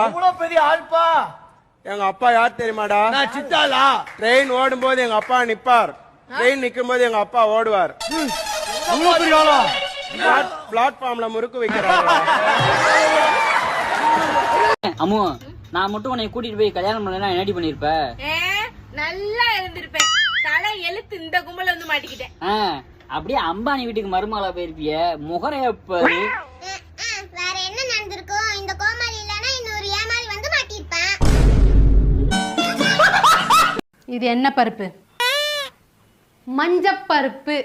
அவ்வளவு பெரிய ஆள்பா. எங்க அப்பா யார் தெரியுமாடா? நான் சித்தாளா? ட்ரெயின் ஓடும் போது எங்க அப்பா நிப்பார், ட்ரெயின் நிக்கும் போது எங்க அப்பா ஓடுவார். அவ்வளவு பெரிய ஆளா? பிளாட்ஃபார்ம்ல முறுக்கு வைக்கிறாங்க. அம்மு, நான் மட்டும் உன்னை கூட்டிட்டு போய் கல்யாணம் பண்ணா என்னடி பண்ணிருப்ப? நல்லா இருந்திருப்பேன். தலை எழுத்து இந்த கும்பல வந்து மாட்டிக்கிட்டேன். அப்படியே அம்பானி வீட்டுக்கு மருமகளா போயிருப்பிய. முகரைய பாரு. வேற என்ன நடந்திருக்கும்? இந்த கோமாளி இல்லனா இன்னொரு ஏமாளி வந்து மாட்டிருப்பேன். இது என்ன பருப்பு? மஞ்சப்பருப்பு.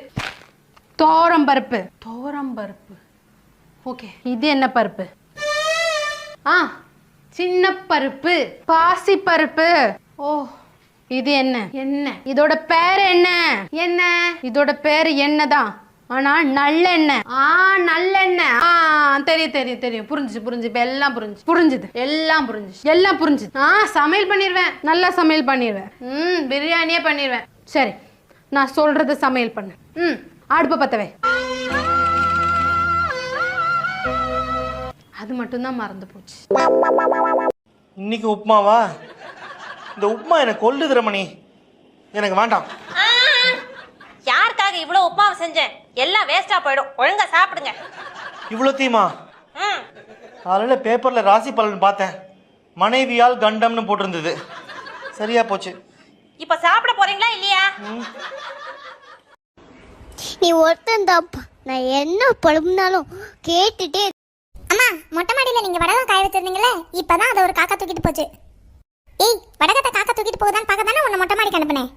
தோரம்பருப்பு. தோரம்பருப்பு. ஓகே. இது என்ன பருப்பு? சின்ன பருப்பு. பாசி பருப்பு. ஓ, இது என்ன? என்ன இதோட பேர் என்ன? என்ன இதோட பேர் என்னதான், ஆனா நல்லெண்ணெய். நல்லெண்ணெய். தெரியும் தெரியும் தெரியும். புரிஞ்சுது. இப்ப எல்லாம் புரிஞ்சுது. எல்லாம் புரிஞ்சுது. சமையல் பண்ணிடுவேன். நல்லா சமையல் பண்ணிடுவேன். பிரியாணியே பண்ணிடுவேன். சரி, நான் சொல்றத சமையல் பண்ணு. அடுப்ப பத்தவே. அது மட்டும்தான் மறந்து போச்சு. இன்னைக்கு உப்புமாவா? இந்த உப்புமா எனக்கு கொல்லுது ரமணி. எனக்கு வேண்டாம். யாருக்காக இவ்வளவு உப்புமாவை செஞ்சேன்? எல்லாம் வேஸ்டா போயிடும். ஒழுங்கா சாப்பிடுங்க. இவ்வளோ தீமா? காலையில பேப்பர்ல ராசி பலன் பார்த்தேன். மனைவியால் கண்டம்னு போட்டிருந்தது. சரியா போச்சு. இப்ப சாப்பிட போறீங்களா இல்லையா? நீ ஒருத்தன் தாப்பா. நான் என்ன பழம்னாலும் கேட்டுட்டே. அம்மா, மொட்டை மாடியில நீங்க வடகம் காய வச்சிருந்தீங்களே, இப்பதான் அதை ஒரு காக்கா தூக்கிட்டு போச்சு. ஏய், வடகத்தை காக்கா தூக்கிட்டு போகுதான்னு பார்க்க தானே உன்னை மொட்டை மாடிக்கு அனுப்புனேன்.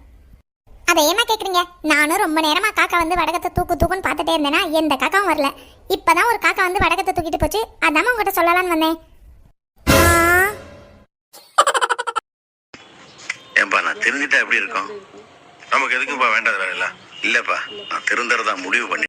அதை ஏமா கேட்குறீங்க? நானும் ரொம்ப நேரமா காக்கா வந்து வடகத்தை தூக்குன்னு பார்த்துட்டே இருந்தேன்னா எந்த காக்காவும் வரல. இப்பதான் ஒரு காக்கா வந்து வடகத்தை தூக்கிட்டு போச்சு. அதாம உங்ககிட்ட சொல்லலான்னு வந்தேன். ஏன்பா, நான் தெரிஞ்சுட்டா எப்படி இருக்கும்? நமக்கு எதுக்குப்பா வேண்டாத வேலை இல்லப்பா. நான் திருந்தறதா முடிவு பண்ணி